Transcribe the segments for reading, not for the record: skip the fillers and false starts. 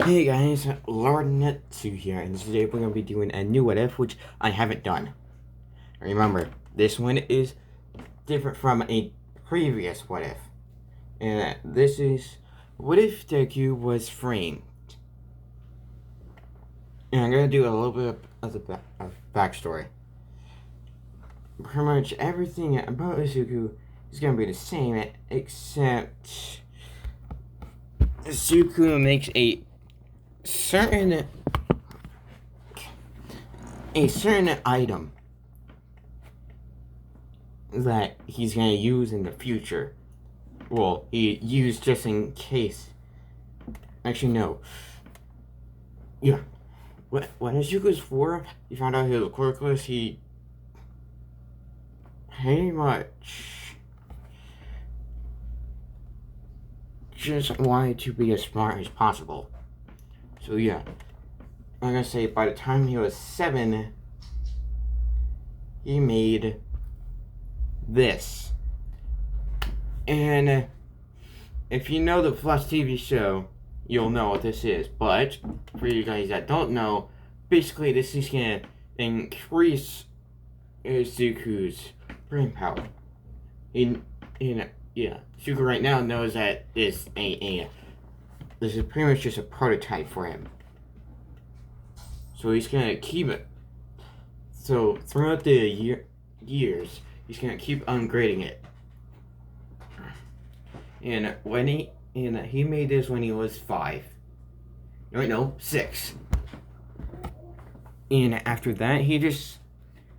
Hey guys, Lord Netsu here, and today we're going to be doing a new what if, which I haven't done. Remember, this one is different from a previous what if. And this is, what if deku was framed? And I'm going to do a little bit of backstory. Pretty much everything about Izuku is going to be the same, except Izuku makes certain a certain item that he's gonna use in the future. Well, he used just in case. Actually, no. Yeah. When Izuku's 4, he found out he was quirkless, he pretty much just wanted to be as smart as possible. So yeah. I'm gonna say by the time he was 7, he made this. And if you know the Flash TV show, you'll know what this is. But for you guys that don't know, basically this is gonna increase Izuku's brain power. Izuku right now knows that this is pretty much just a prototype for him. So he's gonna keep it. So throughout the years, he's gonna keep ungrading it. And he made this when he was 5. No, 6. And after that, he just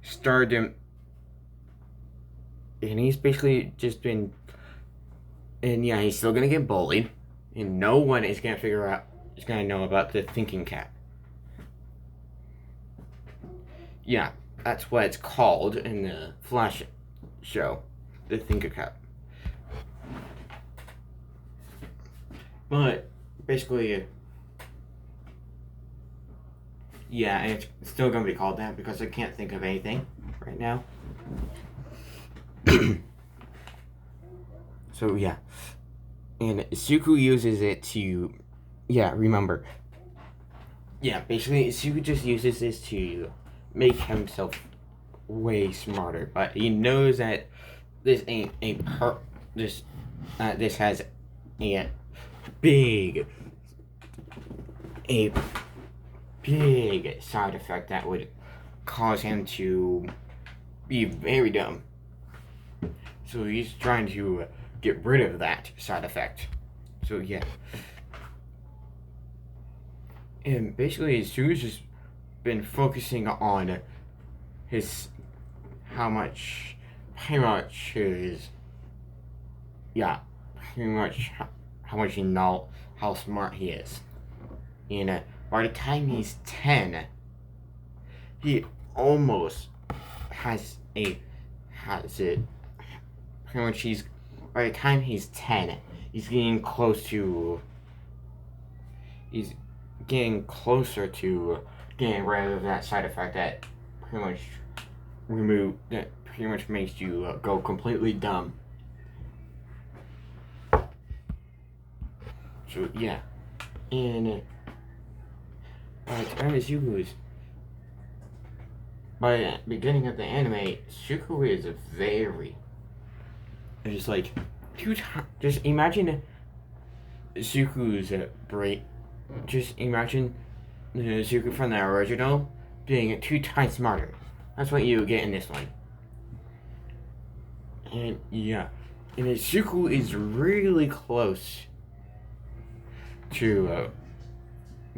started him. And he's basically just been. And yeah, he's still gonna get bullied. And no one is gonna know about the thinking cap. Yeah, that's what it's called in the Flash show, the thinker cap. But basically, yeah, it's still gonna be called that because I can't think of anything right now. So yeah, and Suku uses it to, remember. Yeah, basically Suku just uses this to make himself way smarter, but he knows that this this has a big a big side effect that would cause him to be very dumb. So he's trying to get rid of that side effect. So yeah. And basically Sue's just been focusing on his how much how much he know how smart he is. And by the time he's 10, he almost has it. Pretty much by the time he's 10, he's getting closer to getting rid of that side effect that pretty much makes you go completely dumb. So yeah, and by the time by the beginning of the anime, Shuku is very. It's like just imagine Zuku's brain. Just imagine Zuku from the original being 2 times smarter. That's what you get in this one. And yeah, and Zuku is really close to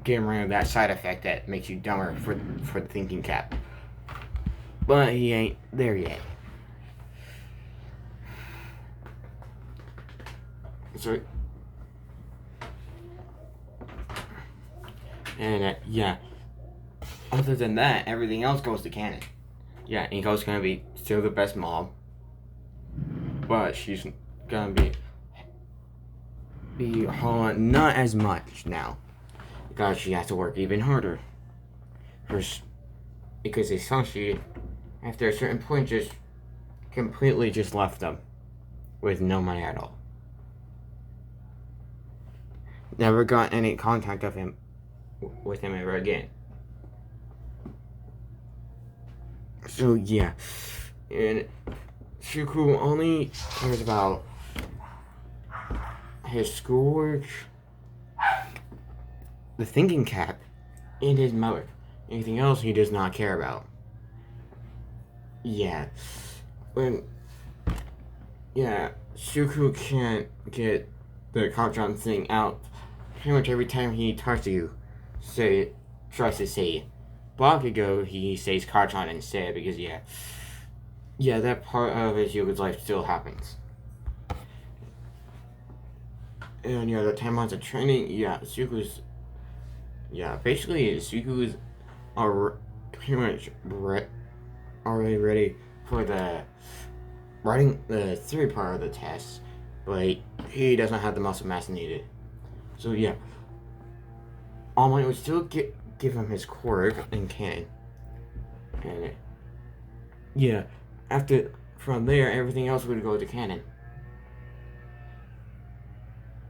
getting rid of that side effect that makes you dumber for the thinking cap. But he ain't there yet. So, and yeah, other than that, everything else goes to canon. Yeah, Inko's gonna be still the best mom, but she's gonna be not as much now because she has to work even harder. Because Isashi, after a certain point, just completely just left them with no money at all. Never got any contact of him with him ever again. So yeah, and Shuku only cares about his schoolwork, the thinking cap, and his mother. Anything else he does not care about. Yeah. Shuku can't get the Kachan thing out pretty much every time he talks to you. Tries to say Bakugo, he says Kachan instead because that part of his Yuga's life still happens. And the 10 months of training, Shuku's are pretty much already ready for the writing the theory part of the test, but he doesn't have the muscle mass needed. So All Might would still give him his quirk and cannon. And from there, everything else would go to canon.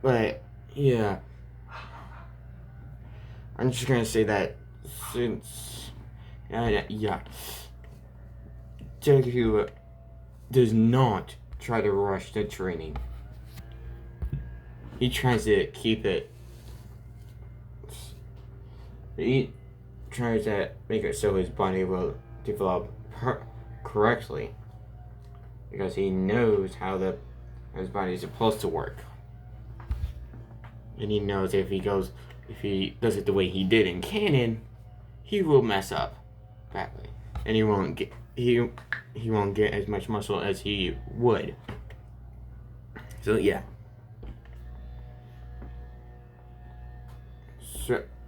But I'm just gonna say that since Deku does not try to rush the training. He tries to keep it. He tries to make it so his body will develop correctly, because he knows how his body is supposed to work, and he knows if he does it the way he did in canon, he will mess up badly, and he won't get as much muscle as he would. So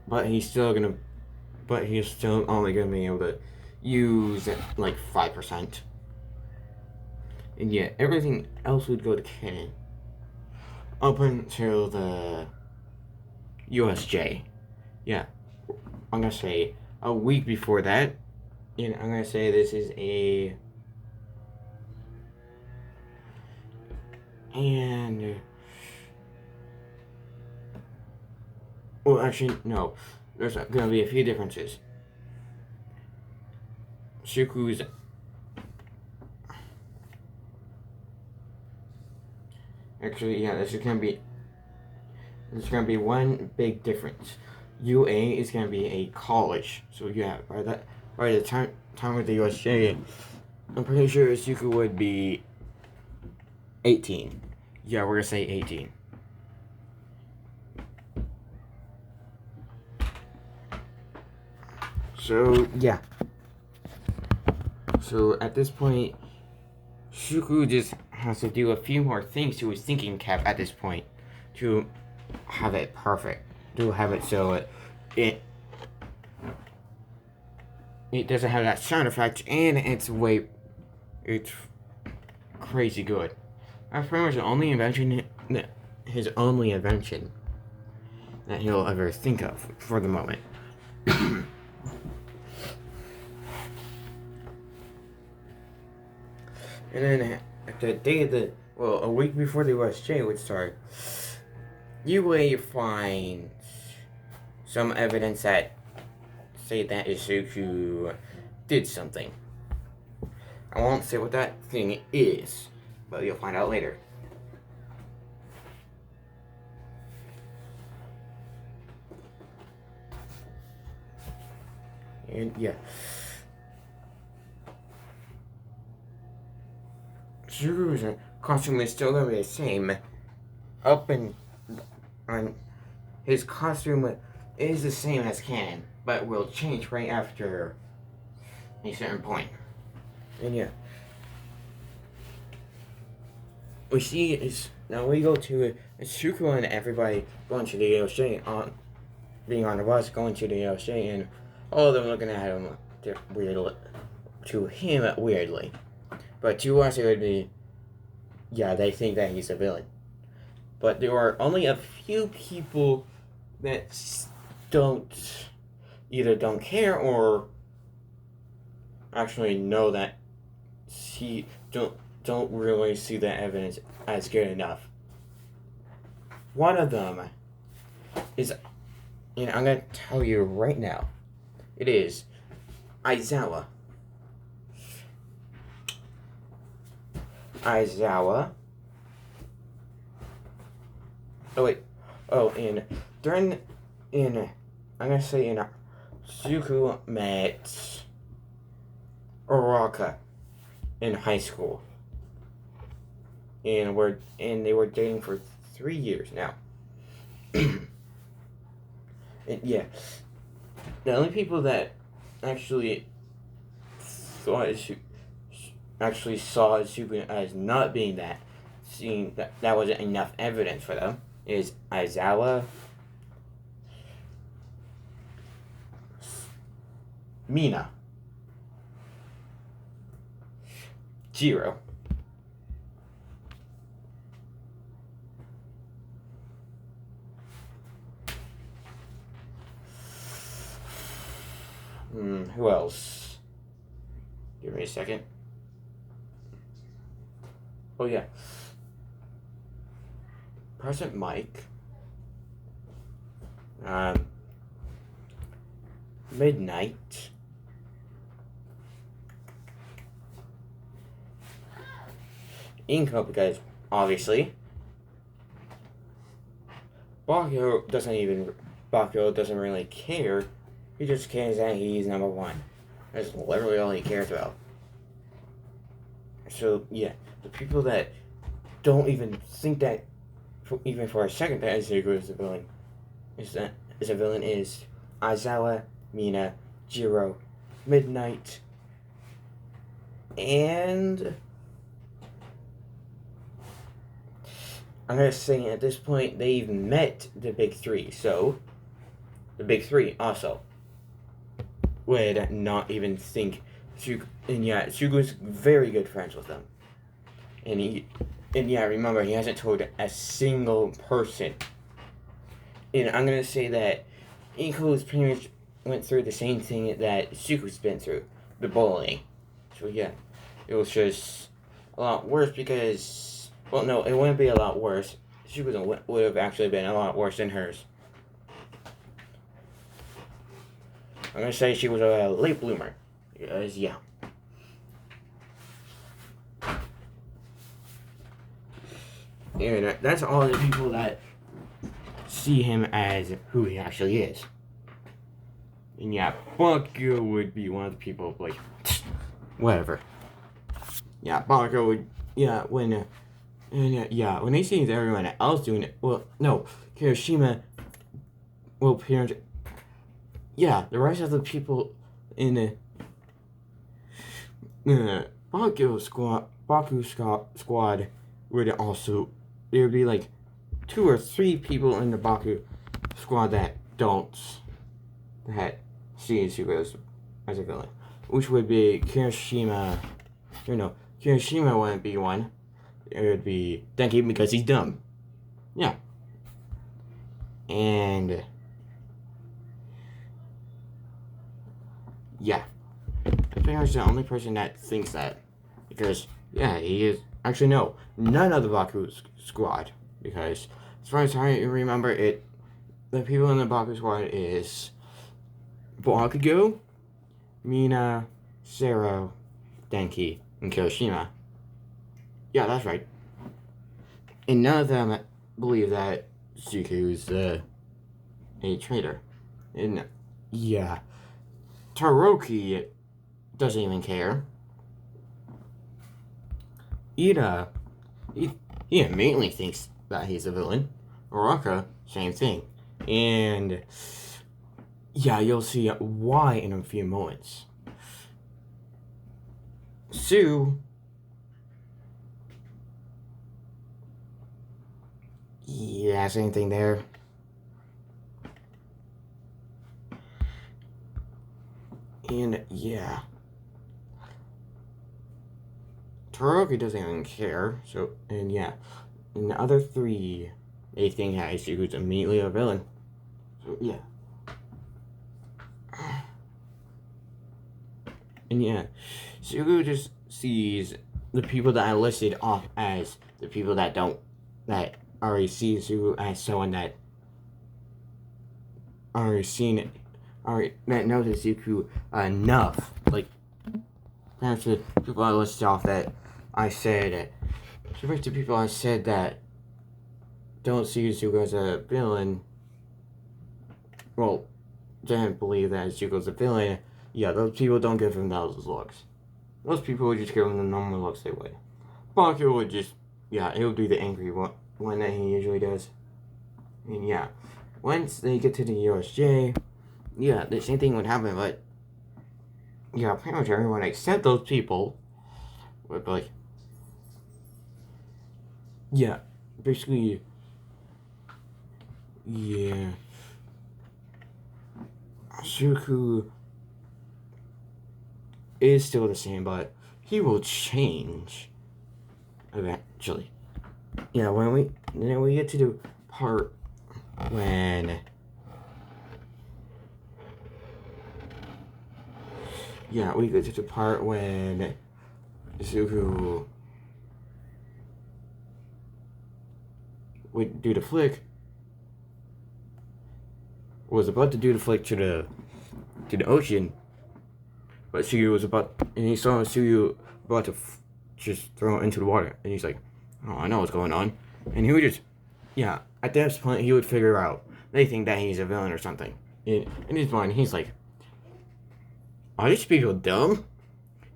but he's still only gonna be able to use like 5%. And everything else would go to canon up until the USJ. I'm gonna say a week before that. And I'm gonna say this is well, actually, no. There's gonna be a few differences. Shuku's actually, there's gonna be one big difference. UA is gonna be a college, so by the time of the USJ, I'm pretty sure Shuku would be 18. We're gonna say 18. So So at this point, Shuku just has to do a few more things to his thinking cap at this point to have it perfect. To have it so it doesn't have that sound effect, and it's crazy good. That's pretty much his only invention that he'll ever think of for the moment. And then at the day a week before the USJ would start, UA finds some evidence that say that Izuku did something. I won't say what that thing is, but you'll find out later. And Zuru's costume is still gonna be the same. His costume is the same as canon, but will change right after a certain point. And we go to Shuku and everybody going to the AOJ, being on the bus going to the AOJ, and all of them looking at him weirdly. But to us it would be, they think that he's a villain. But there are only a few people that either don't care or actually know that don't really see the evidence as good enough. One of them is And I'm gonna tell you right now. It is Aizawa. Aizawa. Oh wait. Oh, I'm gonna say Zuko met Uraka in high school. And they were dating for 3 years now. And yeah. The only people that actually saw Zuko as not being that, seeing that wasn't enough evidence for them, is Aizawa, Mina, Jiro, who else? Give me a second. Oh yeah. President Mike. Midnight. Inko, because obviously Bakugo doesn't really care. He just cares that he's number one. That's literally all he cares about. So yeah, the people that don't even think that, even for a second, that Izuku is a villain, is Aizawa, Mina, Jiro, Midnight, and I'm gonna say at this point they've met the big three. So the big three also would not even think Zuko, and yeah, Zuko's very good friends with them. And remember, he hasn't told a single person. And I'm gonna say that Inko's pretty much went through the same thing that Zuko's been through, the bullying. So yeah, it was just a lot worse because, well, no, it wouldn't be a lot worse. Zuko's would have actually been a lot worse than hers. I'm gonna say she was a late bloomer. Because, yeah. And that's all the people that see him as who he actually is. And yeah, Bakugo would be one of the people, like, whatever. Yeah, Bakugo would, when they see everyone else doing it, well, no, Kirishima will appear. Yeah, the rest of the people in the Baku squad would also, there would be like 2 or 3 people in the Baku squad that see Izuku as a villain, which would be Kirishima. Kirishima wouldn't be one. It would be Denki because he's dumb. Yeah. And yeah, I think I was the only person that thinks that, because yeah, he is. Actually, no, none of the Baku squad, because as far as I remember it, the people in the Baku squad is Bakugo, Mina, Zero, Denki, and Kirishima. Yeah, that's right. And none of them believe that Zuko is a traitor. And yeah, Todoroki doesn't even care. Ida, he immediately thinks that he's a villain. Uraka, same thing. And yeah, you'll see why in a few moments. Sue, yeah, same thing there. And yeah, Todoroki doesn't even care. So, and yeah, and the other 3, they think that Izuku's immediately a villain. So yeah. And yeah, Zuko just sees the people that I listed off as the people that already see Zuko as someone that already seen it, already know Izuku enough. Like, perhaps the people I listed off that I said, compared to people I said that don't see Izuku as a villain, well, didn't believe that Izuku's a villain, yeah, those people don't give him those looks. Those people would just give him the normal looks they would. Baku would just, yeah, he would do the angry one that he usually does. And yeah, once they get to the USJ, yeah, the same thing would happen, but yeah, pretty much everyone except those people would be like, yeah, basically, yeah, Shuku is still the same, but he will change eventually. Yeah, when we get to the part when we get to the part when Zuko would do the flick, was about to do the flick to the ocean, but Suyu was about, and he saw Suyu about to just throw it into the water, and he's like, oh, I know what's going on, and he would just, yeah, at this point he would figure out, they think that he's a villain or something. In his mind, he's like, are these people dumb?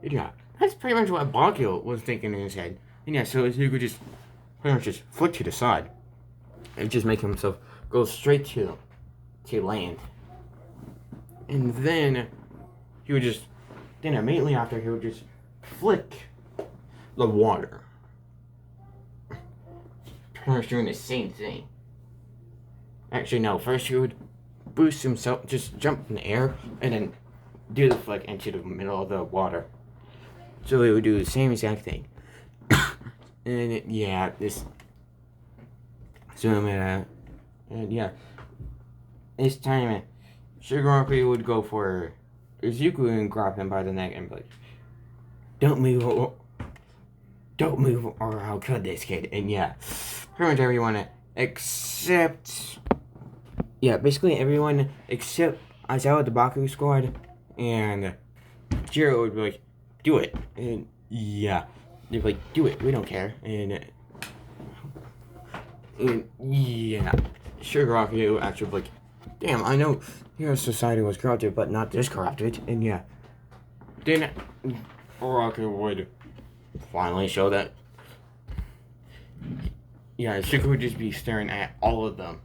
And yeah, that's pretty much what Bakio was thinking in his head. And yeah, so he could just pretty much just flick to the side and just make himself go straight to land. And then he would just, then immediately after, he would just flick the water. Pretty much doing the same thing. Actually, no, first he would boost himself, just jump in the air, and then do the flick into the middle of the water. So he would do the same exact thing. And yeah, this. So and yeah, this time, Shigaraki would go for Izuku and grab him by the neck and be like, don't move, or I'll kill this kid. And yeah, pretty much everyone except, yeah, basically everyone except Aizawa, the Baku squad, and Jiro would be like, do it. And yeah, they'd be like, do it, we don't care. And yeah, Shigaraki would actually be like, damn, I know your society was corrupted, but not this corrupted. And yeah, then Uraraka would finally show that, yeah, Shiku would just be staring at all of them.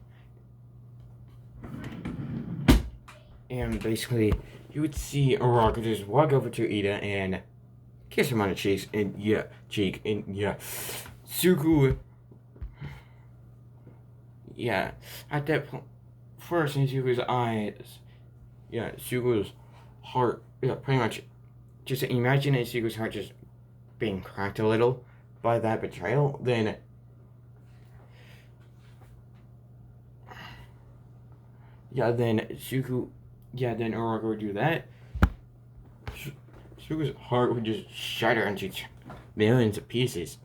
And basically, you would see Uraraka just walk over to Ida and kiss him on the cheeks, and yeah, Suku, yeah, at that point, first in Suku's eyes, yeah, Suku's heart, yeah, pretty much, just imagine Suku's heart just being cracked a little by that betrayal, then, yeah, then Suku, yeah, then Uraraka would do that. Suku's heart would just shatter into millions of pieces.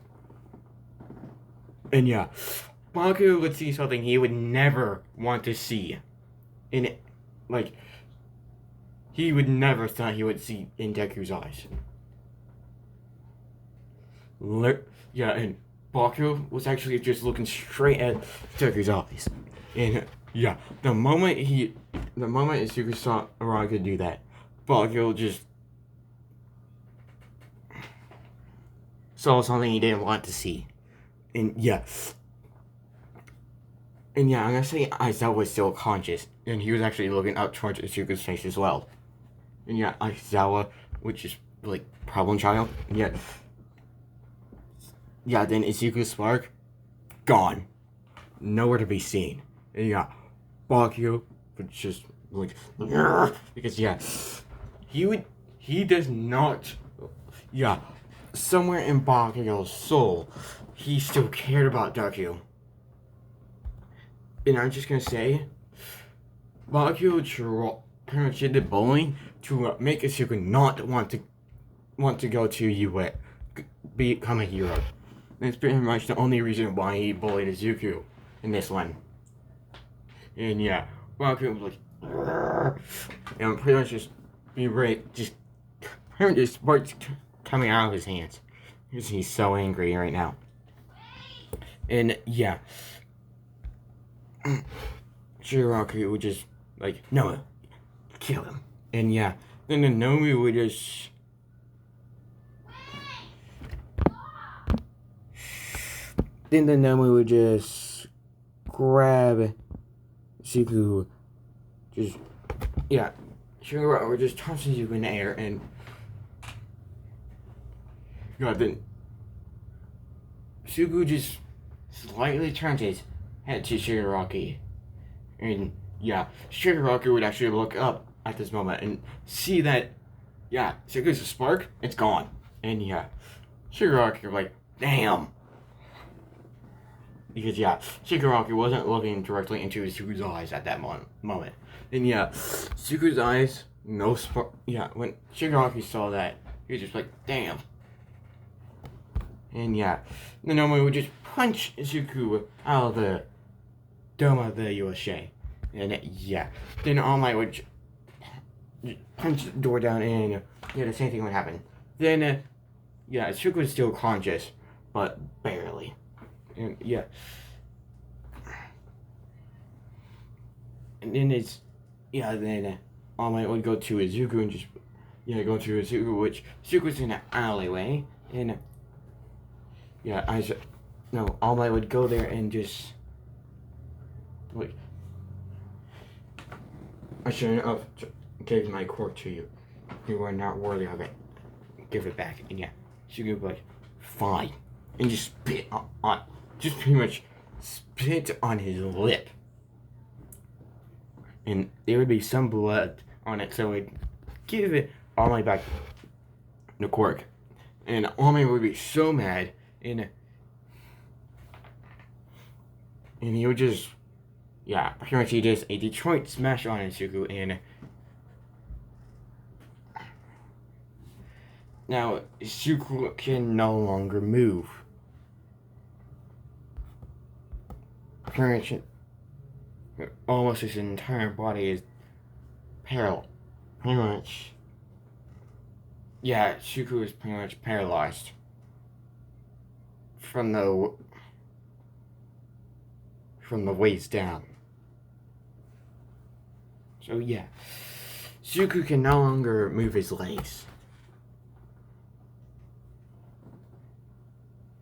And yeah, Baku would see something he would never want to see. In it, like, he would never thought he would see in Deku's eyes. Yeah, and Baku was actually just looking straight at Deku's eyes. And yeah, the moment Izuku saw Uraraka do that, Baku just saw something he didn't want to see. And yeah, I'm gonna say Aizawa was still conscious, and he was actually looking up towards Izuku's face as well. And yeah, Aizawa, which is like problem child. Yeah, then Izuku's spark, gone, nowhere to be seen. And yeah, Bakugo would just like, because yeah, he does not, yeah, somewhere in Bakugo's soul, he still cared about Deku. And I'm just gonna say, Bakugo pretty much did the bullying to make Izuku not want to go to UA, become a hero. That's pretty much the only reason why he bullied Izuku in this one. And yeah, Rocky was like, and pretty much just be ready, just pretty much just sparks coming out of his hands because he's so angry right now. And yeah, Shigaraki would just like, no, kill him. And yeah, then the Nomi would just grab Zuko, just, yeah, Shigaraki would just toss Zuko in the air, and yeah, then Zuko just slightly turns his head to Shigaraki, and yeah, Shigaraki would actually look up at this moment and see that, yeah, Zuko's a spark, it's gone, and yeah, Shigaraki was like, damn. Because, yeah, Shigaraki wasn't looking directly into Zuko's eyes at that moment. And, yeah, Zuko's eyes, no spark. Yeah, when Shigaraki saw that, he was just like, damn. And, yeah, Nanami would just punch Zuko out of the dome of the USA. And, yeah, then All Might would just punch the door down, and, yeah, the same thing would happen. Then, yeah, Zuko was still conscious, but barely. And yeah. And then then All Might would go to Izuku and just, go to Izuku, which Izuku's in an alleyway. And, yeah, All Might would go there and just, like, I shouldn't have given my quirk to you. You are not worthy of it. Give it back. And yeah, Izuku would be like, fine. And just spit on just pretty much spit on his lip. And there would be some blood on it, so I'd give it All Might back the quirk. And All Might would be so mad, and he would just, pretty much he just a Detroit smash on Izuku, and now Izuku can no longer move. Pretty much, almost his entire body is paralyzed. Pretty much, Zuko is pretty much paralyzed from the waist down. So yeah, Zuko can no longer move his legs.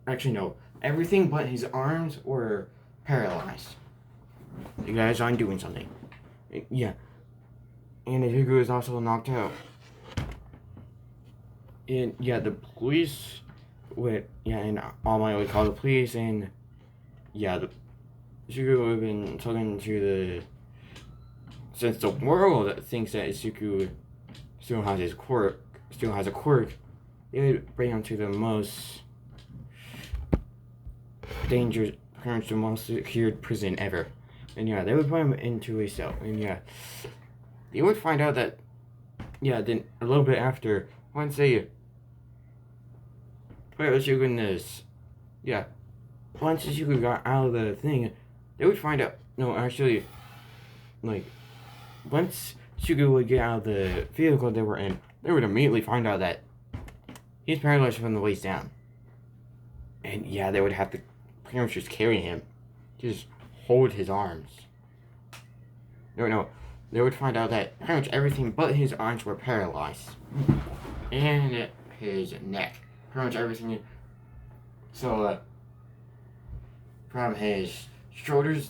Actually, no, everything but his arms were paralyzed. You guys aren't doing something. Yeah. And Izuku is also knocked out. And yeah, the police and All Might would call the police, and Izuku would have been talking to since the world thinks that Izuku still has a quirk, they would bring him to the most dangerous, the most secured prison ever. And they would put him into a cell. And they would find out that, then a little bit after, once they put Izuku in this, once Izuku got out of the thing, they would find out, once Izuku would get out of the vehicle they were in, they would immediately find out that he's paralyzed from the waist down. And they would have to pretty much just carry him. Just hold his arms. No. They would find out that pretty much everything but his arms were paralyzed. And his neck. Pretty much everything. So, from his shoulders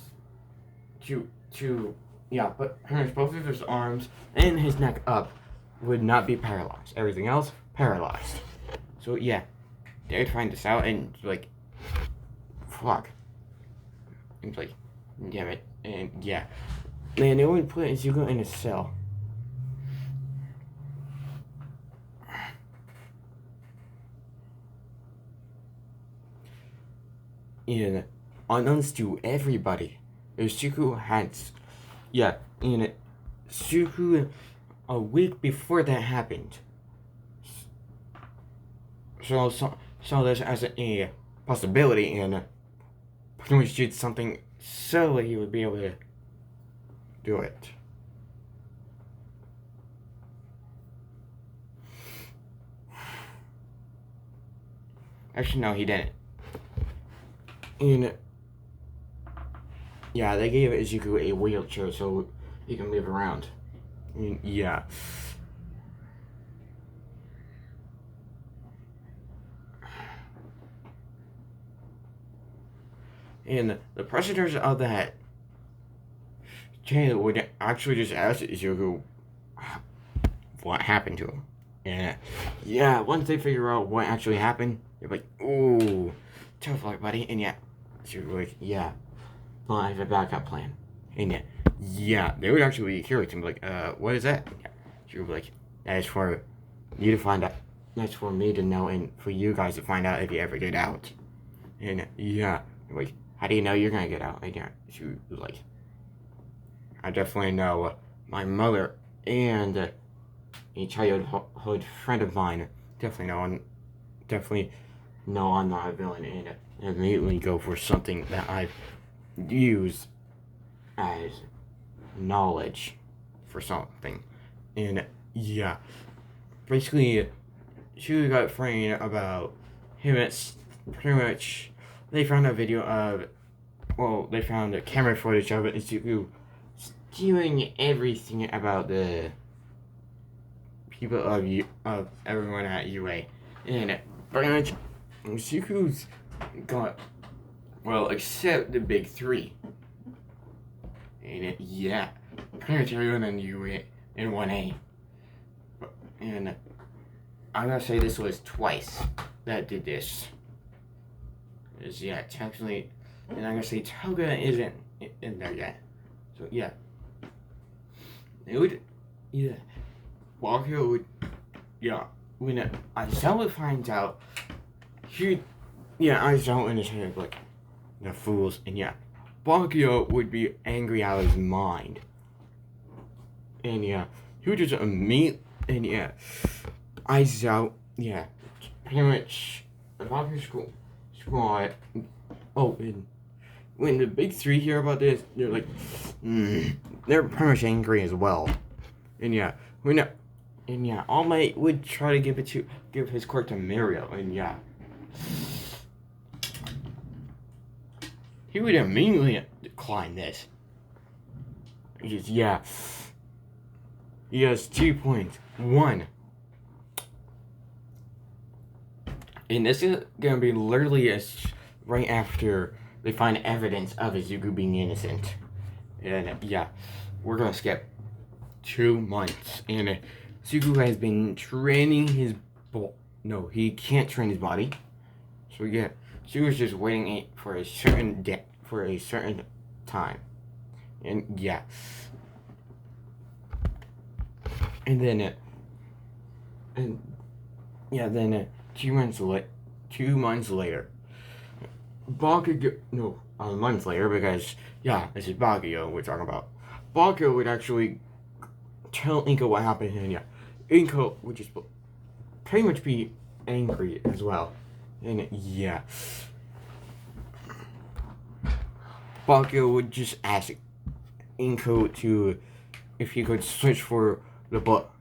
but pretty much both of his arms and his neck up would not be paralyzed. Everything else, paralyzed. So, they would find this out and, fuck. And damn it. And then they would put Izuku in a cell. And unknowns to everybody, Izuku had, and Izuku, a week before that happened, saw this as a possibility, and pretty much did something so that he would be able to do it. Actually, no, he didn't. And yeah, they gave Izuku a wheelchair so he can move around. And yeah. And the prisoners of that jail would actually just ask Izuku what happened to him. And yeah, once they figure out what actually happened, they're like, ooh, tough luck, buddy. And yeah, Izuku like, yeah, well, I have a backup plan. And yeah, they would actually be curious and be like, what is that? Yeah, Izuku would be like, that is for you to find out. That's for me to know and for you guys to find out if you ever get out. And yeah, like, how do you know you're gonna get out? And yeah, Izuku was like, I definitely know my mother and a childhood friend of mine definitely know I'm not a villain, and immediately go for something that I've used as knowledge for something. And yeah, basically, she got framed about him. It's pretty much, they found a video of, well, they found a camera footage of it. It's stealing everything about the people of everyone at UA, and pretty much Zuku's got, well, except the big three, and yeah, pretty much everyone in UA in 1A, and I'm gonna say this was twice that did this. Is yeah, technically, and I'm gonna say Toga isn't in there yet, so yeah, it would, yeah. Bakio would, yeah, when Aizawa finds out, Aizawa in his head, like, the fools, and yeah, Bakio would be angry out of his mind. And yeah, he would just immediately, and yeah, Aizawa, yeah, pretty much, the Bakio squad, oh, and when the big three hear about this, they're like, they're pretty much angry as well. And yeah, and yeah, All Might would try to give his quirk to Mirio, and yeah, he would immediately decline this. Because yeah, he has 2 points. One, and this is gonna be literally right after they find evidence of Izuku being innocent, and yeah, we're gonna skip 2 months, and Zuko has been training his no, he can't train his body. So yeah, Zuko's just waiting for a certain time. And yeah. And then 2 months 2 months later, a month later, because yeah, this is Bakugo we're talking about. Bakugo would actually tell Inko what happened, and yeah, Inko would just pretty much be angry as well. And yeah, Bakugo would just ask Inko to, if he could search for the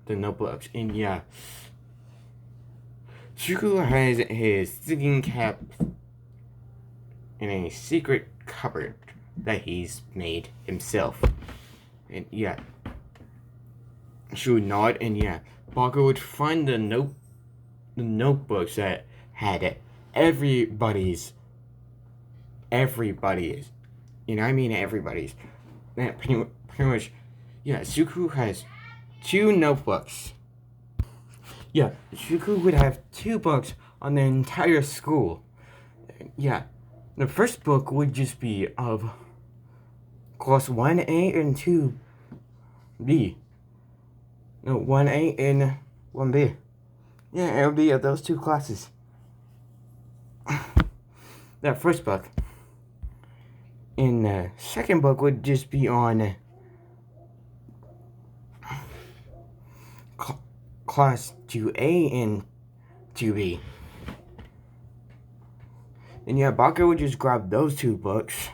notebooks. And yeah, Zuko has his thinking cap in a secret cupboard that he's made himself. And yeah, she would nod, and yeah, Bakugo would find the notebooks that had everybody's, and I mean everybody's. That pretty much, yeah, Zuko has 2 notebooks. Yeah, Zuko would have 2 books on the entire school. Yeah, the first book would just be of class 1A and 2B. No, 1A and 1B. Yeah, it would be of those 2 classes. That first book. And the second book would just be on class 2A and 2B. And yeah, Bakugo would just grab those 2 books.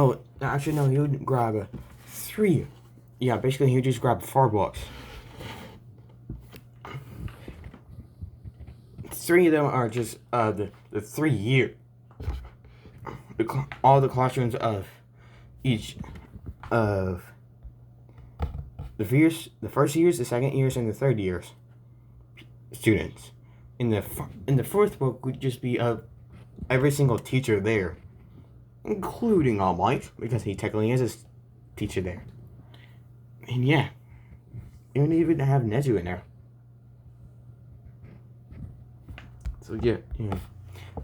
Oh, actually, no, he would grab 3. Yeah, basically, he would just grab 4 books. 3 of them are just the 3 year. All the classrooms of each of the first years, the second years, and the third years students. In the 4th book would just be of every single teacher there, including All Might, because he technically is a teacher there. And yeah, you don't even have Nezu in there. So yeah.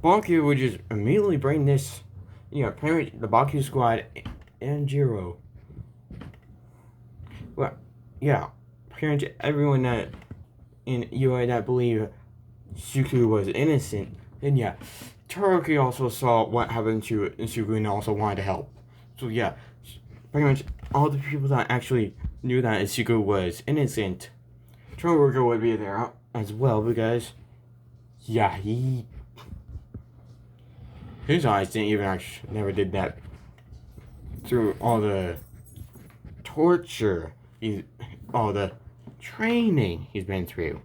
Baku would just immediately bring this, pretty much the Baku squad and Jiro. Well, yeah, pretty much everyone that in UA that believe Suku was innocent, and yeah, Toroki also saw what happened to Suku and also wanted to help. So yeah, pretty much all the people that actually knew that Suku was innocent, Toroki would be there as well because, yeah, his eyes didn't even actually never did that through all the torture, all the training he's been through.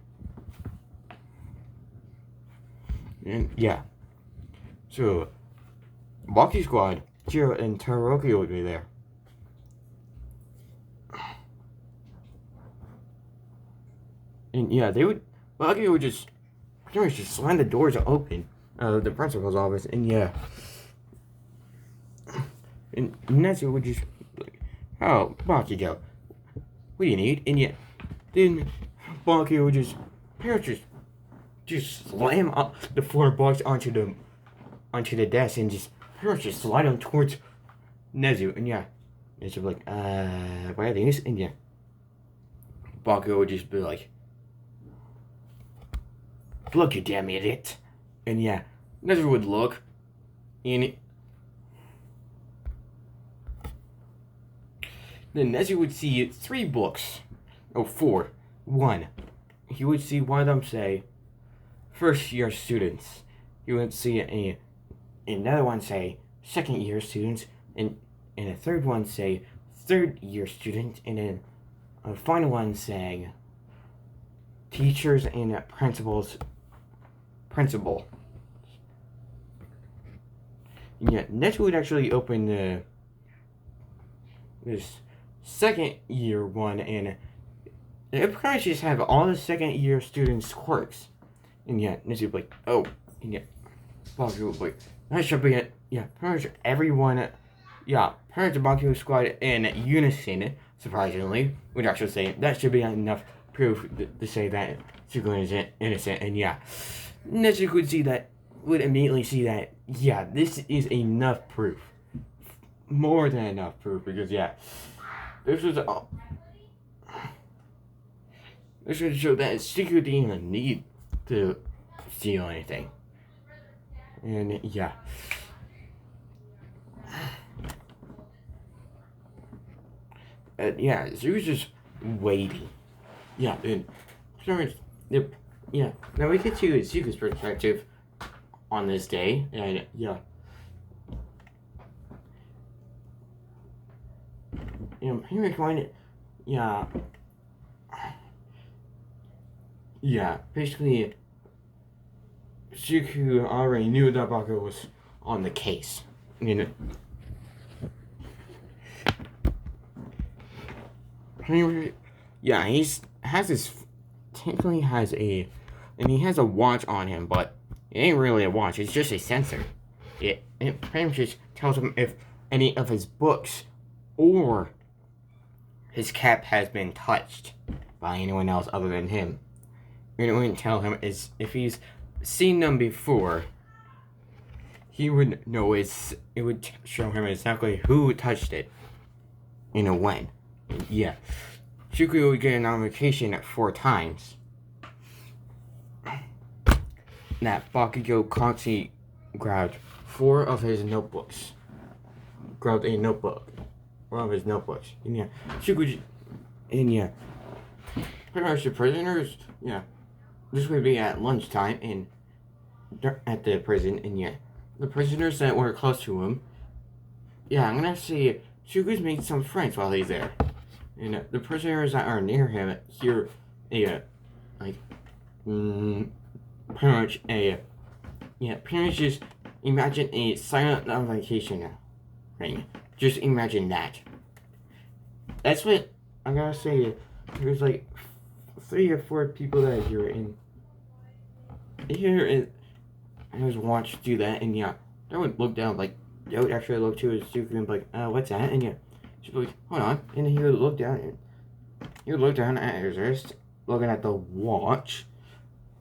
And yeah. So Baki Squad, Jiro and Toroki would be there. And yeah, Baki would just pretty much just slam the doors open of the principal's office, and yeah. And Nezu would just like, oh, Baki go. What do you need? And yeah, then Baki would just slam up the 4 books onto the desk and just slide them towards Nezu. And yeah, Nezu would be like, what are these? And yeah, Baki would just be like, look, you damn idiot. And yeah, Nezu would look, and then Nezu would see 3 books. Oh, 4. 1. He would see one of them say, first year students. He would see another one say, second year students. And a third one say, third year students. And then a final one saying, teachers and principal. And yeah, Nezu would actually open this second year one, and it pretty much just have all the second year students' quirks. And yeah, Nezu would be like, oh, and yeah, Baku would be like, that should be it. Yeah, pretty much everyone, yeah, pretty much Baku squad in unison, surprisingly, would actually say that should be enough proof to say that Suku is innocent. And yeah, Nezu would immediately see that, yeah, this is enough proof. More than enough proof, because yeah, this would show that Suku didn't even need to steal anything. And yeah. Yeah, Suku's just waiting. Yeah, and yeah, now we get to Suku's perspective on this day, and yeah. Pretty much yeah, basically, Suku already knew that Baku was on the case. Yeah, he has a watch on him, but it ain't really a watch, it's just a sensor. It pretty much just tells him if any of his books or his cap has been touched by anyone else other than him. It wouldn't tell him if he's seen them before. He would know it would show him exactly who touched it and when. And yeah, Suku would get a notification 4 times that Bakugo constantly grabbed 4 of his notebooks. Grabbed a notebook. One of his notebooks. And yeah, Suku, and yeah, pretty much the prisoners, yeah, this would be at lunchtime and at the prison, and yeah, the prisoners that were close to him yeah, I'm gonna say Shuku's made some friends while he's there. And the prisoners that are near him hear a, like, pretty much pretty much just imagine a silent notification ring. Just imagine that. That's what I'm gonna say. There's like 3 or 4 people that hear it, and I was watched do that, and yeah, they would look down, like, they would actually look to his Zuko and be like, what's that? And yeah, she'd be like, hold on, and then he would look down, and he would look down at his wrist, looking at the watch,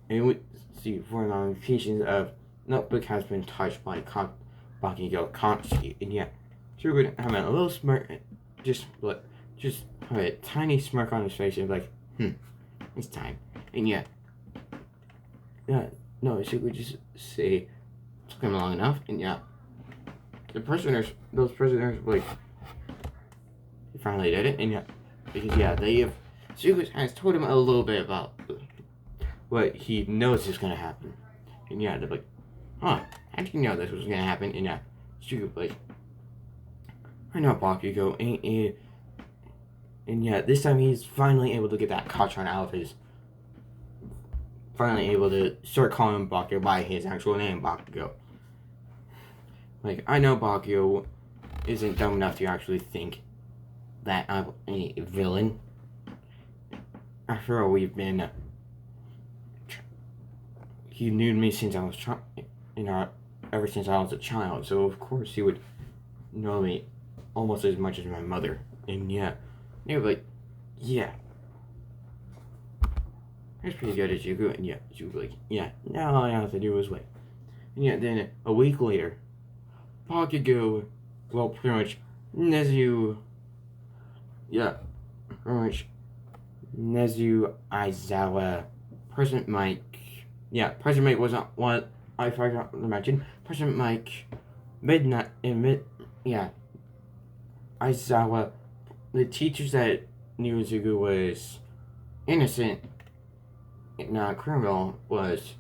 and he would see 4 notifications of notebook has been touched by Bakugo Kanshi, and yeah, Zuko would have a little smirk, just have a tiny smirk on his face, and be like, it's time, and yeah, no, she would just say, it's been long enough, and yeah, those prisoners, like, he finally did it, and yeah, because yeah, Zuko has told him a little bit about what he knows is gonna happen, and yeah, they're like, how did you know this was gonna happen? And yeah, Zuko, like, I know Bakugo, and yeah, this time he's finally able to get that Kachan out of his. Finally able to start calling him Bakugo by his actual name, Bakugo. Like, I know Bakugo isn't dumb enough to actually think that I'm a villain. After all, he knew me since I was ever since I was a child, so of course he would know me almost as much as my mother. And yeah, they were like, yeah, that's pretty good at Zuko. And yeah, Zuko like, yeah, now all I have to do is wait. And yeah, then a week later, Bakugo, well, pretty much Nezu Aizawa, President Mike. Yeah, President Mike wasn't what I forgot to mention. President Mike, Aizawa, the teachers that knew Zuko was innocent, not criminal, was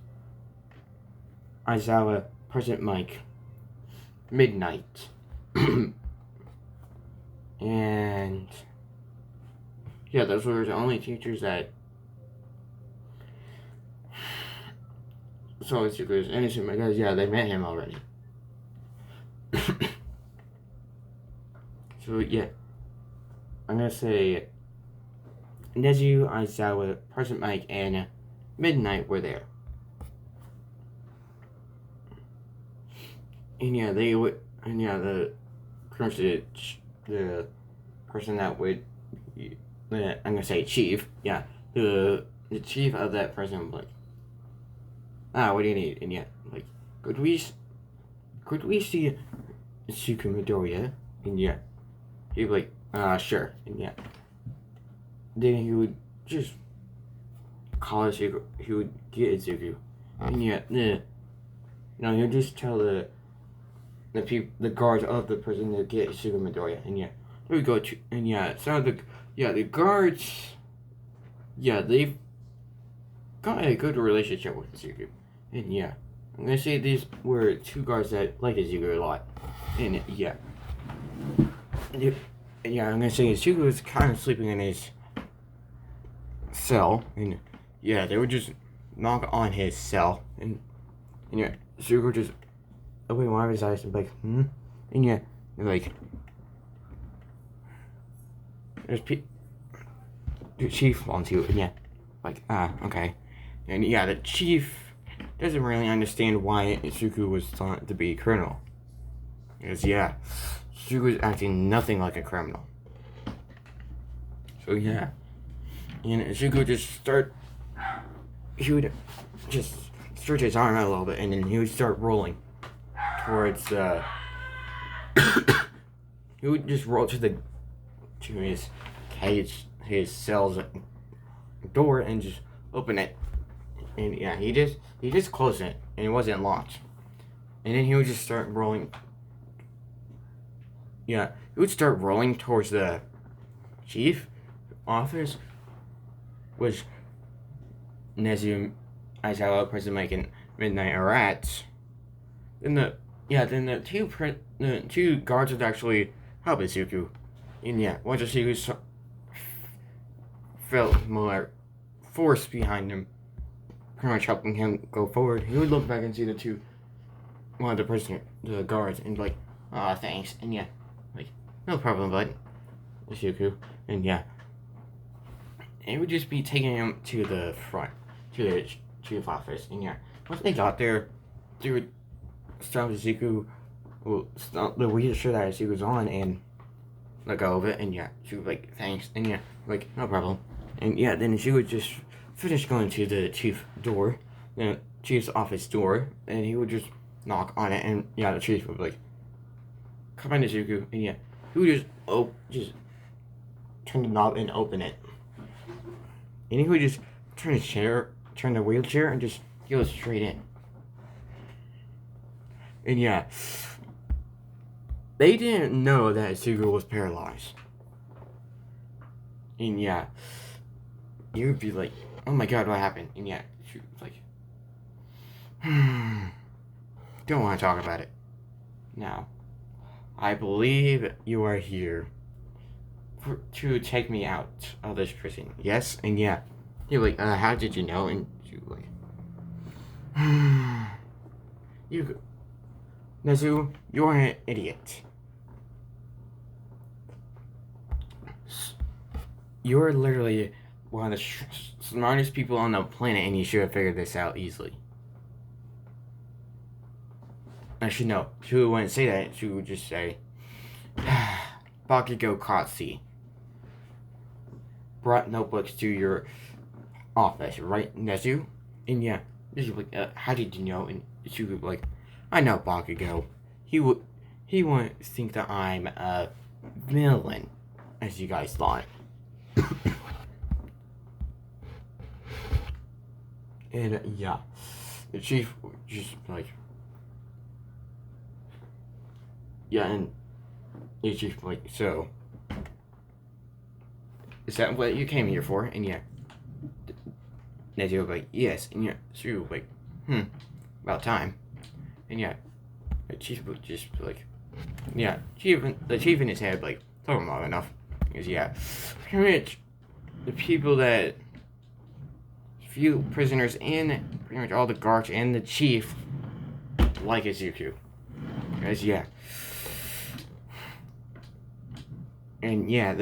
Aizawa, President Mike, Midnight, and yeah, those were the only teachers that saw Zuko was innocent because yeah, they met him already. So yeah, I'm gonna say Nezu, Aizawa, President Mike, and Midnight were there. And yeah, the person that would, I'm gonna say chief, yeah, the chief of that person was like, what do you need? And yeah, like, could we see Zuko Midoriya? And yeah, he'd be like, sure. And yeah, then he would just call Zuko, he would get Zuko. And yeah, he would just tell the guards of the prison to get Zuko Midoriya. And yeah, there we go. And yeah, the guards, yeah, they've got a good relationship with Zuko. And yeah, I'm gonna say these were 2 guards that like Zuko a lot. And yeah, I'm gonna say Zuko was kind of sleeping in his cell, and yeah, they would just knock on his cell, and yeah, Zuko just open one of his eyes and be like, and yeah, they're like, the chief wants you, and yeah, like, okay, and yeah, the chief doesn't really understand why Zuko was thought to be a criminal, because yeah, Zuko was acting nothing like a criminal. So yeah, and Zuko he would just stretch his arm out a little bit, and then he would start rolling towards he would just roll to his cage, his cell's door, and just open it. And yeah, he just closed it, and it wasn't locked. And then he would just start rolling. Yeah, he would start rolling towards the chief office, which Nezu, Aizawa, President Mike, and Midnight are at. Then yeah, then the two guards would actually help Izuku. And yeah, once Izuku felt more force behind him, pretty much helping him go forward, he would look back and see one of the guards, and be like, "Aw, thanks." And yeah, like, no problem, bud. Izuku. And yeah, it would just be taking him to the front, to the chief office. And yeah, once they got there, they would stop Izuku. Well, stop the weird shirt that Izuku was on and let go of it. And yeah, she was like, thanks. And yeah, like, no problem. And yeah, then she would just finish going to the chief's office door, and he would just knock on it. And yeah, the chief would be like, come in, Izuku. And yeah, he would just turn the knob and open it. And he would just turn the wheelchair, and just go straight in. And yeah, they didn't know that Izuku was paralyzed. And yeah, you would be like, oh my god, what happened? And yeah, she was like, don't want to talk about it. Now, I believe you are here to take me out of this prison. Yes? And yeah, you're like, how did you know? And you like, Nezu, you're an idiot. You're literally one of the smartest people on the planet, and you should have figured this out easily. Actually, no. She wouldn't say that. She would just say, Bakugo Katsi brought notebooks to your office, right, Nezu? And yeah, she was like, how did you know? And she would be like, I know Bakugo. He wouldn't think that I'm a villain, as you guys thought. And yeah, the chief just like, yeah, and the chief like, so is that what you came here for? And yeah, Nezu was like, yes. And yeah, she was like, about time. And yeah, the chief would just like, yeah, the chief in his head like, told him long enough. Because yeah, pretty much the people that few prisoners and pretty much all the guards and the chief like Izuku. Because yeah. And yeah,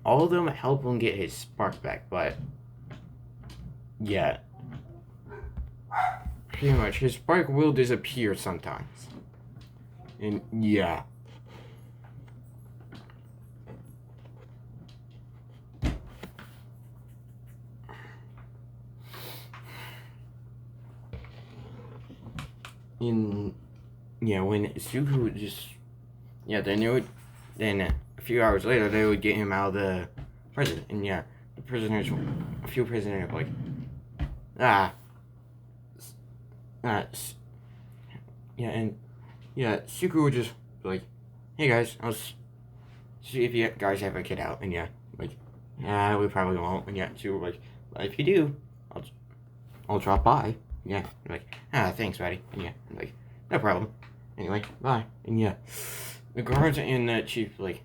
all of them help him get his spark back, but yeah, pretty much his spark will disappear sometimes. And yeah. When Izuku would just, yeah, then a few hours later they would get him out of the prison. And yeah, a few prisoners were like, yeah, and yeah, Suku would just be like, hey guys, I'll see if you guys have a kid out. And yeah, like, we probably won't. And yeah, Suku would like, but if you do, I'll drop by. Yeah, I'm like, thanks, buddy. And yeah, I'm like, no problem. Anyway, bye. And yeah, the guards and the chief like,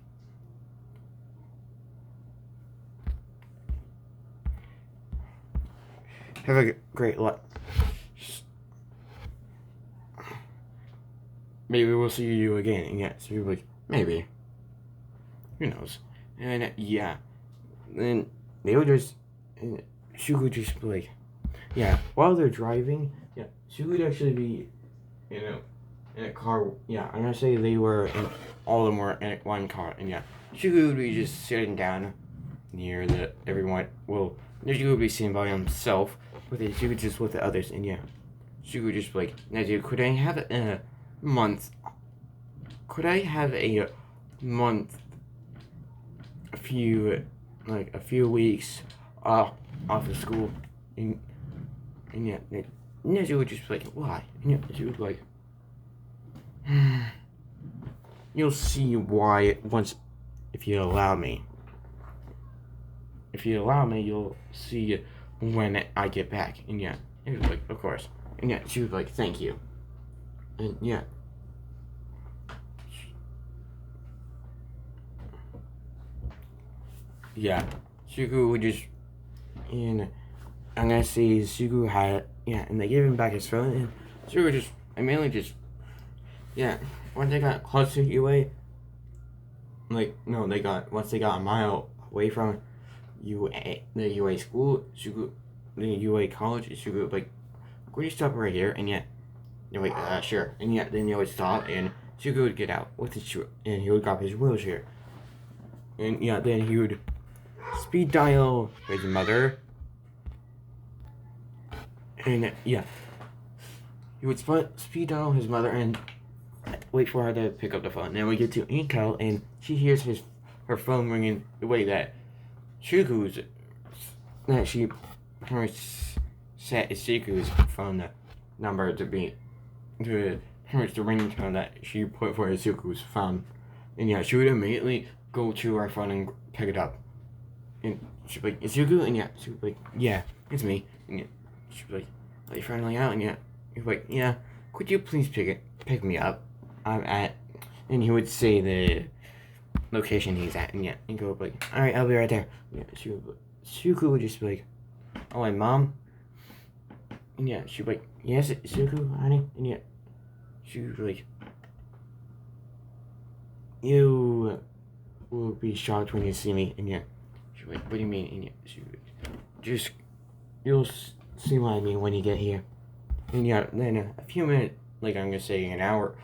have a great luck. Maybe we'll see you again. And yeah, so you're like, maybe. Who knows? And yeah, then they would just, and she would just be like, yeah, while they're driving, yeah, she would actually be, in a car. Yeah, I'm gonna say all of them were in one car. And yeah, she would be just sitting down near everyone. Well, she would be sitting by himself, but then she would just with the others. And yeah, she would just be like, Nezu, could I have a month? Could I have a month? A few weeks off of school? And yeah, Nezu would just be like, why? And yeah, she would be like, you'll see why if you allow me. If you allow me, you'll see when I get back. And yeah, he was like, of course. And yeah, she was like, thank you. And yeah. Yeah. Shuku would just, and I'm gonna say Shuku had, and they gave him back his phone, and Shuku just, I mainly just, once they got close to UA, once they got a mile away from the UA school, Shuku, the UA college, Shuku, like, could you stop right here? And they're like, sure. And then they would stop, and Shuku would get out with his shoe, and he would grab his wheelchair. And then he would speed dial his mother. And he would speed dial his mother and wait for her to pick up the phone. Then we get to Inkel, and she hears her phone ringing the way that Shuku's, that she set Shuku's phone number to be, to the ringtone that she put for Shuku's phone. And she would immediately go to her phone and pick it up. And she'd be like, "Is Shuku?" And she'd be like, "Yeah, it's me." And she'd be like, "Are you finally out?" And he'd be like, "Yeah, could you please pick me up? I'm at," and he would say the location he's at, and go like, "All right, I'll be right there." Shuku would just be like, "Oh, my mom?" And she'd be like, "Yes, Shuku, honey?" And she would be like, "You will be shocked when you see me." And she'd be like, "What do you mean?" And she'd be like, "You'll see what I mean when you get here." And then a few minutes, like I'm gonna say an hour,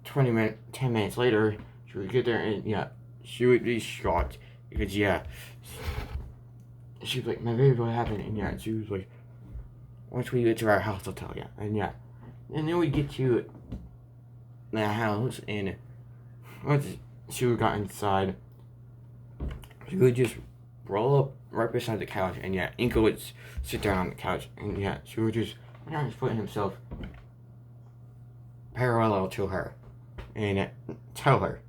10 minutes later, she would get there, and she would be shocked because she was like, "My baby, what happened?" And she was like, "Once we get to our house, I'll tell you." And then we get to the house, and once she would got inside, she would just roll up right beside the couch, and Inko would sit down on the couch, and she would just put himself parallel to her, and tell her,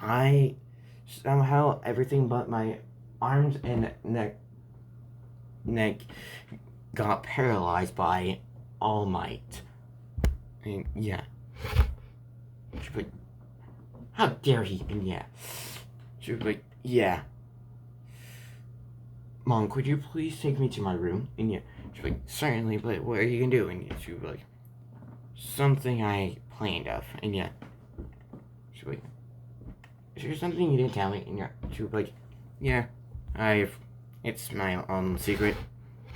I somehow everything but my arms and neck got paralyzed by All Might. And she'd be like, "How dare he?" And she would be like, "Yeah. Mom, could you please take me to my room?" And she'd be like, "Certainly, but what are you gonna do?" And she would be like, "Something I planned of." And she'd be like, "Is there something you didn't tell me?" And she would be like, "Yeah, it's my own secret.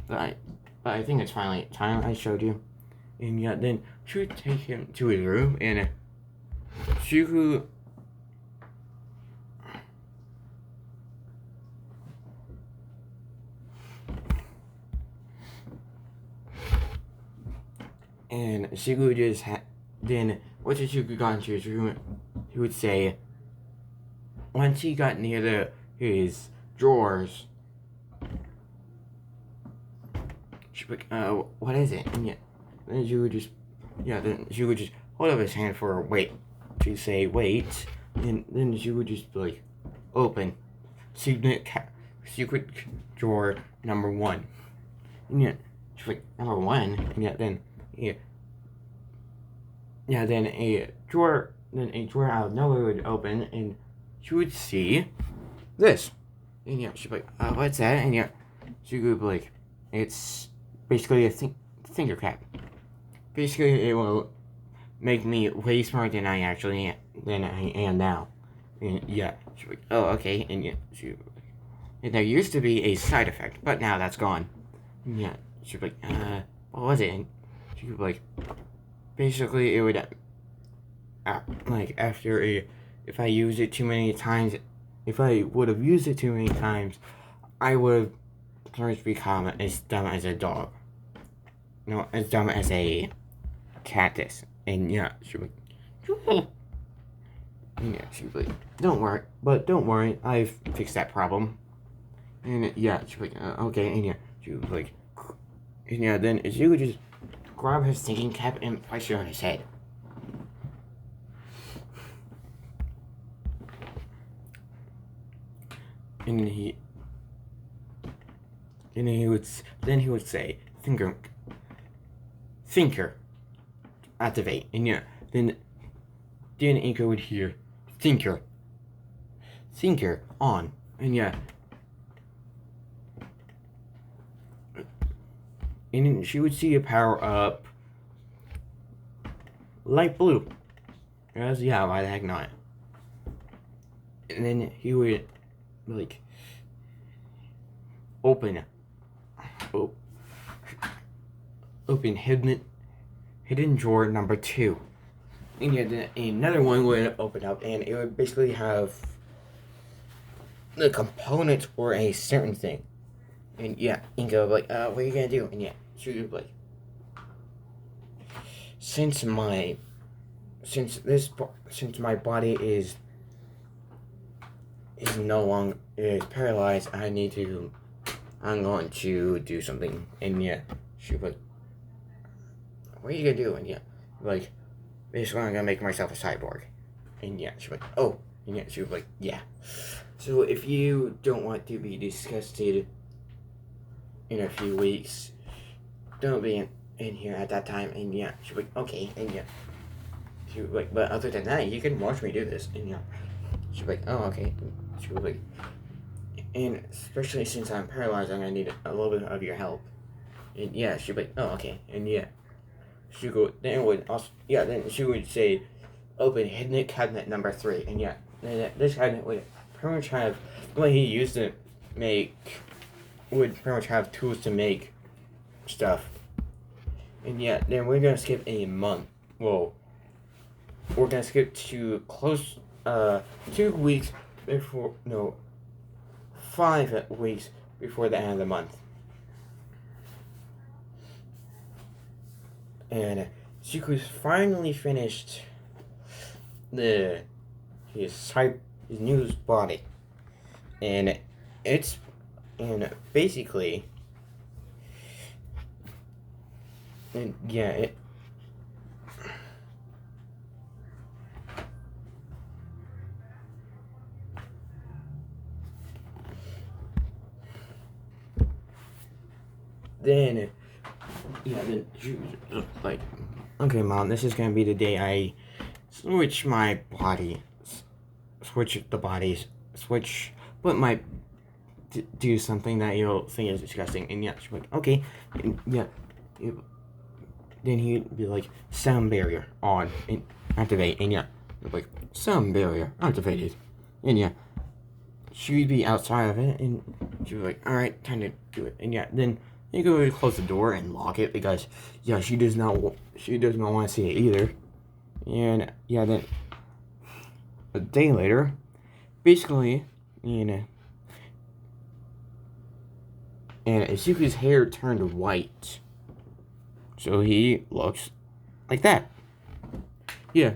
But I think it's finally time I showed you." And then she would take him to his room, and Shuku just then once Shuku got into his room, he would say, once he got near his drawers, she'd be like, "What is it?" And then she would just hold up his hand for wait. She'd say wait, and then she would just be like, "Open secret drawer number 1." And she's like, "Number 1?" And then then a drawer out of nowhere would open, and she would see this. And she'd be like, "What's that?" And she would be like, "It's basically a finger cap. Basically, it will make me way smarter than I am now." And she'd be like, "Oh, okay." And and there used to be a side effect, but now that's gone. And she'd be like, "What was it?" And she'd be like, basically, it would if I use it too many times, if I would have used it too many times, I would have become as dumb as a dog. No, as dumb as a cactus. And she'd be like, she'd be like, don't worry, I've fixed that problem." And she'd be like, "Okay." And she was like, and then she would just grab his thinking cap and place it on his head. And And then he would say, thinker, activate. And yeah, then Inko would hear, thinker, on. And yeah. And she would see a power up light blue. As yeah, why the heck not? And then he would like open hidden drawer number 2. And yeah, then another one would open up, and it would basically have the components for a certain thing. And yeah, Inga would be like, what are you gonna do? And yeah, she would be like, since my body is no longer paralyzed, I'm going to do something. And yeah, she was like, what are you gonna do? And yeah, like, basically I'm gonna make myself a cyborg. And yeah, she was like, oh. And yeah, she was like, yeah. So if you don't want to be disgusted in a few weeks, don't be in here at that time. And yeah, she was like, okay. And yeah, she was like, but other than that, you can watch me do this. And yeah, she was like, oh, okay. She was like, and especially since I'm paralyzed, I'm gonna need a little bit of your help. And yeah, she'd be like, oh, okay. And yeah, she would say, open hidden cabinet number 3. And yeah, then this cabinet would pretty much have, what he used to make, would pretty much have tools to make stuff. And yeah, then we're gonna skip a month. Well, we're gonna skip to 2 weeks before, no, 5 weeks before the end of the month. And Zuko's finally finished his new body. And basically, and yeah, then she was like, okay, Mom, this is gonna be the day I switch the bodies, but might do something that you'll think is disgusting. And yeah, she's like, okay. And yeah, then he'd be like, sound barrier on and activate. And yeah, like, sound barrier activated. And yeah, she'd be outside of it, and she'd be like, all right, time to do it. And yeah, then you go close the door and lock it, because yeah, she does not want to see it either. And yeah, then a day later, basically, and Izuku's hair turned white, so he looks like that. Yeah.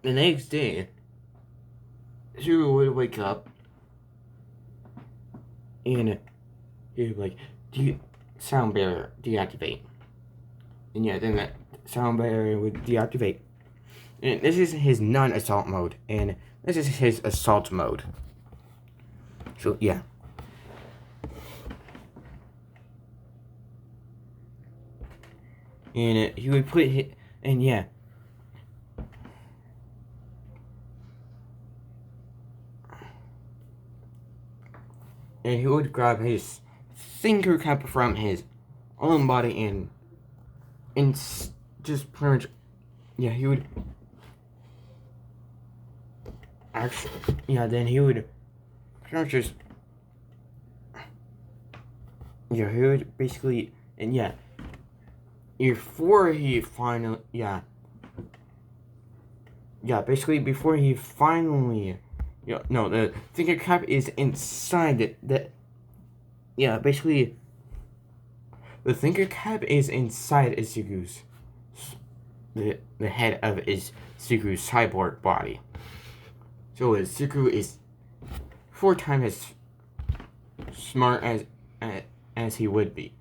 The next day, Izuku would wake up, and he'd be like, sound barrier deactivate. And yeah, then that sound barrier would deactivate. And this is his non-assault mode, and this is his assault mode. So yeah. And he would put it, and yeah. And he would grab his thinker cap from his own body and just pretty much, yeah, he would actually, yeah, then he would pretty much just, yeah, he would basically, and yeah, before he finally, before he finally, the thinker cap is inside basically, the thinker cap is inside Izuku's, the head of Izuku's cyborg body. So Izuku is 4 times as smart as he would be.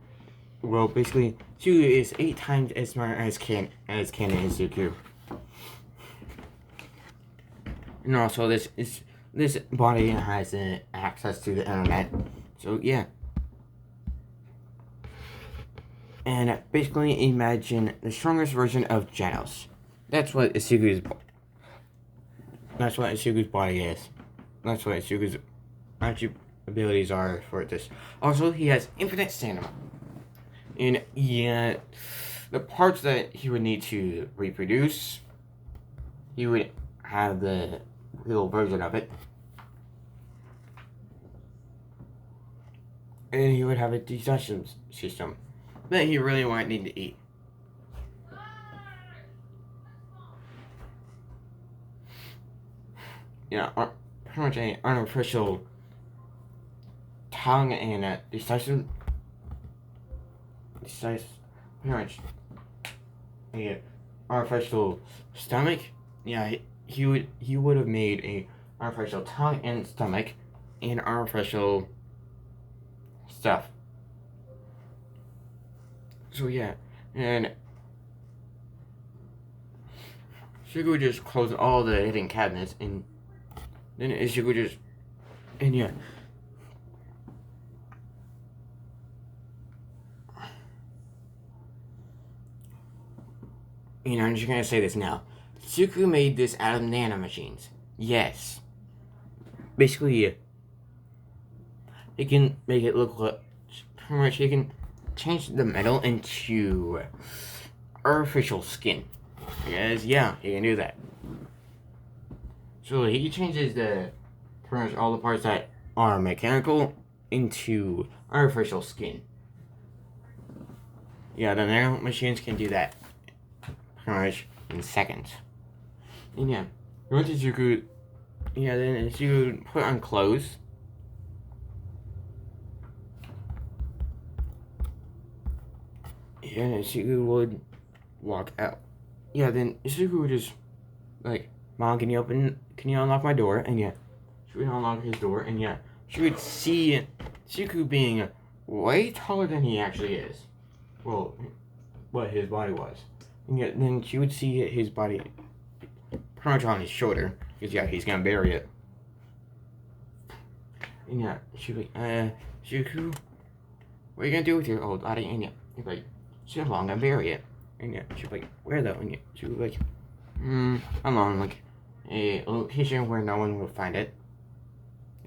Well, basically, Izuku is 8 times as smart as Ken and Izuku. And also, this body has access to the internet. So yeah. And basically imagine the strongest version of Genos. That's what Isugu's body is. That's what Isugu's abilities are for this. Also, he has infinite stamina. And yeah, the parts that he would need to reproduce, he would have the little version of it. And he would have a digestion system that he really might need to eat. Yeah, pretty much an artificial tongue and a pretty much a artificial stomach. Yeah, he would have made a artificial tongue and stomach and artificial stuff. So yeah, and Shugo would just close all the hidden cabinets, and then Shugo just, and yeah. You know, I'm just gonna say this now. Suku made this out of nanomachines. Yes. Basically, it can make it look like, pretty much, it can change the metal into artificial skin. Yes, yeah, he can do that. So he changes pretty much all the parts that are mechanical into artificial skin. Yeah, the nanomachines can do that pretty much in seconds. And yeah, once Izuku, yeah, then Izuku put on clothes. Yeah, and Izuku would walk out. Yeah, then Izuku would just, like, Mom, can you unlock my door? And yeah, she would unlock his door, and yeah, she would see Izuku being way taller than he actually is. Well, what his body was. And yeah, then she would see his body pretty much on his shoulder, because yeah, he's gonna bury it. And yeah, she'd be like, Izuku, what are you gonna do with your old body? And yeah, he'd be like, she's long gonna bury it. And yeah, she'd be like, where though? And yeah, she would be like, along, like, a location where no one will find it.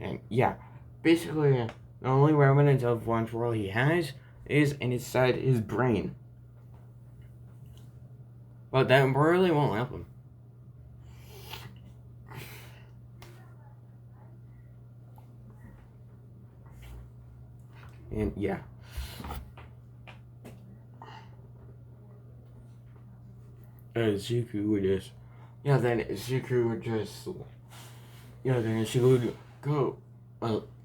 And yeah, basically, the only remnants of one world he has is inside his brain. But that really won't help him. And yeah. Zuku would just, then Zuku would just, then she would go,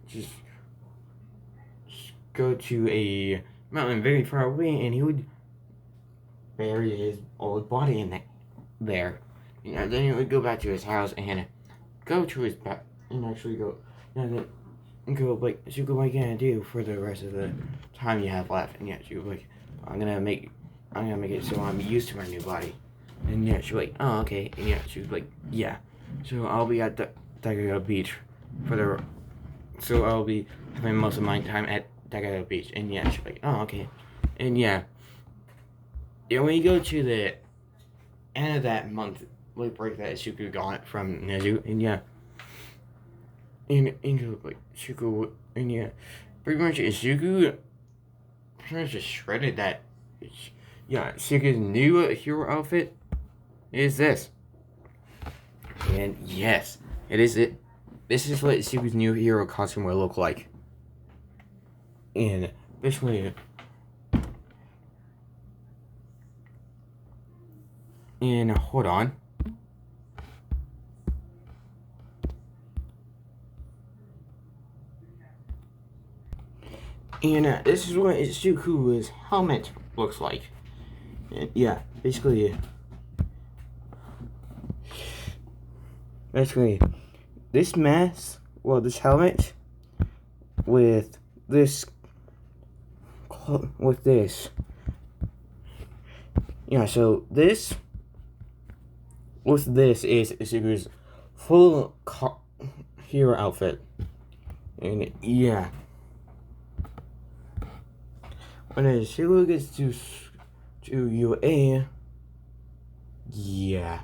just go to a mountain very far away, and he would bury his old body in there. Then he would go back to his house and go to his back, and actually go, then go, like, Zuko, what are you gonna do for the rest of the time you have left? And yeah, she was like, I'm gonna make it so I'm used to my new body. And yeah, she was like, oh, okay. And yeah, she was like, yeah. So I'll be at the Dagao Beach so I'll be having most of my time at Dagao Beach. And yeah, she was like, oh, okay. And yeah, when you go to the end of that month, like, break that Shuku got from Nezu, and yeah, and like, Shuku, and yeah, pretty much Shuku pretty much just shredded that. Yeah, Shuku's new hero outfit is this. And yes, it is it. This is what Shuku's new hero costume will look like. And basically, and hold on. And this is what Zuku's helmet looks like. And yeah, basically, this mask, this helmet with this. Yeah, so this is Zuku's full hero outfit. And yeah. when Shiru gets to UA, yeah.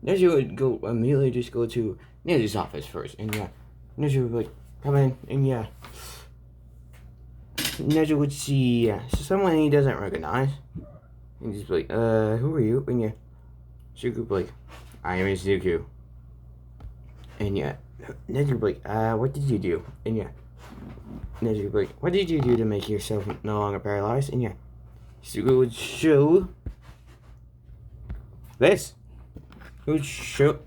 Nezu would go immediately just go to Nezu's office first, and yeah, Nezu would like come in, and yeah, Nezu would see someone he doesn't recognize, and just be like, who are you? And yeah, Zuko would be like, I am Zuko, and yeah, Nezu would be like, what did you do? And yeah, Nezu would be like, what did you do to make yourself no longer paralyzed? And yeah, Zuko would show this. He would show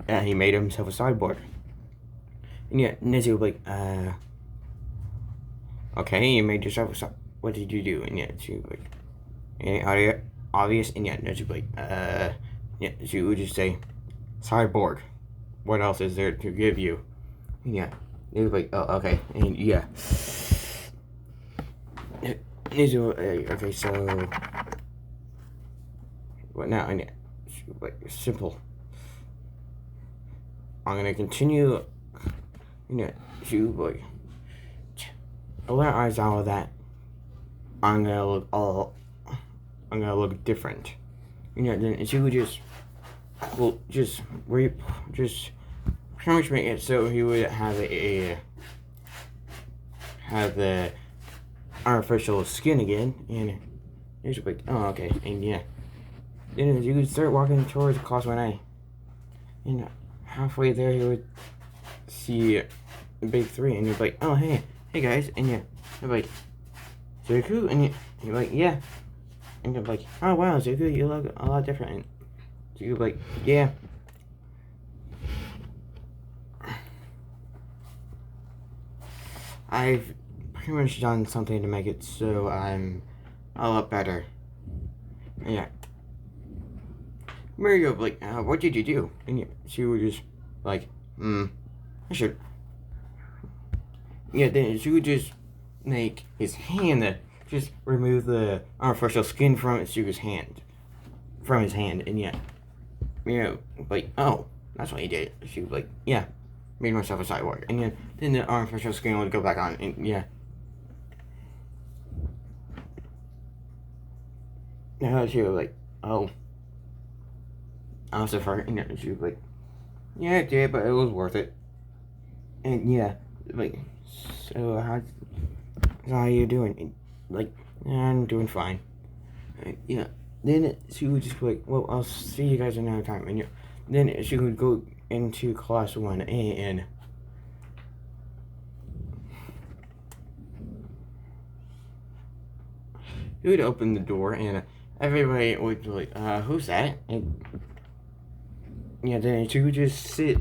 that he made himself a cyborg. And yeah, Nezu would be like, okay, you made yourself a cyborg. What did you do? And yeah, she would be like, any obvious? And yeah, Nezu would be like, yeah, she would just say, cyborg. What else is there to give you? And yeah, Nezu would be like, oh, okay. And yeah, Nezu, okay, so what now? And yeah, like simple. I'm gonna continue. You know, to like alert Aizawa that I'm gonna look different. You know, then she would just pretty much make it so he would have the artificial skin again, and he's like, oh, okay, and yeah. Then you could start walking towards Class 1A. And halfway there, you would see Big 3, and you'd be like, oh, hey guys. And yeah, you'd be like, Zuko? And you're like, yeah. And you'd be like, oh, wow, Zuko, you look a lot different. And you'd be like, yeah. I've pretty much done something to make it so I'm a lot better. And yeah. Mario, like, what did you do? And yeah, she would just, like, I should. Yeah, then she would just make his hand, just remove the artificial skin from Zuko's hand. From his hand, and yeah. You know, like, oh, that's what he did. She was like, yeah, made myself a cyborg. And then the artificial skin would go back on, and yeah. Now she was like, oh. I was afraid, you know, she was like, yeah, it did, but it was worth it. And yeah, like, so how are you doing? And, like, yeah, I'm doing fine. Yeah, then she would just be like, well, I'll see you guys another time. And yeah, then she would go into Class 1A, and he would open the door, and everybody would be like, who's that? And yeah, then she would just sit.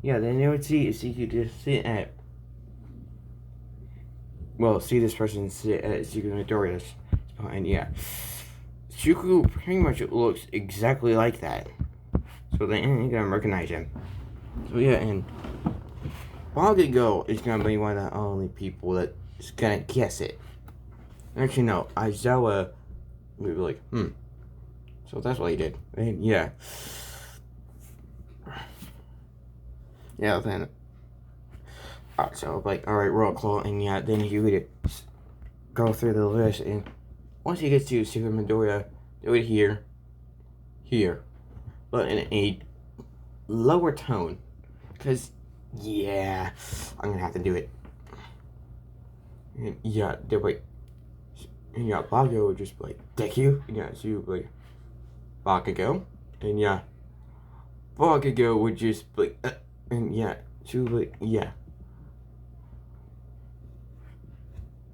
Yeah, then they would see she could just sit at. Well, see this person sit at Secret Midoriya's spot, and yeah, Shuku pretty much looks exactly like that. So then you're gonna recognize him. So yeah, and Bakugo is gonna be one of the only people that is gonna guess it. Actually, no, Aizawa would be like, So that's what he did, and yeah. Yeah, then, so, like, alright, roll call, and yeah, then he would go through the list, and once he gets to Super Midoriya, they would hear, but in a lower tone, because, yeah, I'm gonna have to do it. And yeah, they're like, and yeah, Bakugo would just be like, deku, and yeah, she would be like, Bakugo, and yeah, Bakugo would just be like, and yeah, she would be like, yeah.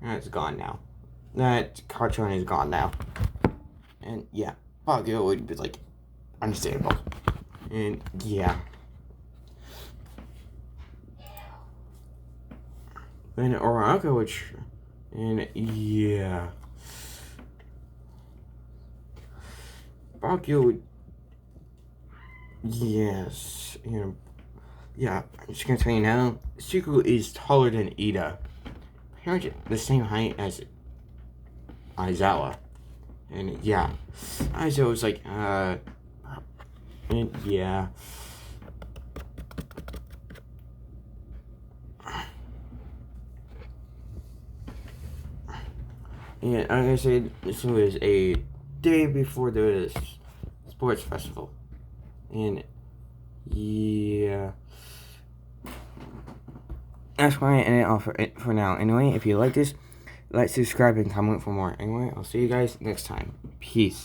That's gone now. That cartoon is gone now. And yeah, Bakugo would be like, understandable. And yeah. Then Orako would, and yeah. Bakugo would, yes, you know. Yeah, I'm just gonna tell you now, Zuko is taller than Ida. Pretty much the same height as Aizawa. And yeah, Aizawa was like, and yeah. And like I said, this was a day before the sports festival. And yeah, that's why I end it off for now. Anyway, if you like this, like, subscribe, and comment for more. Anyway, I'll see you guys next time. Peace.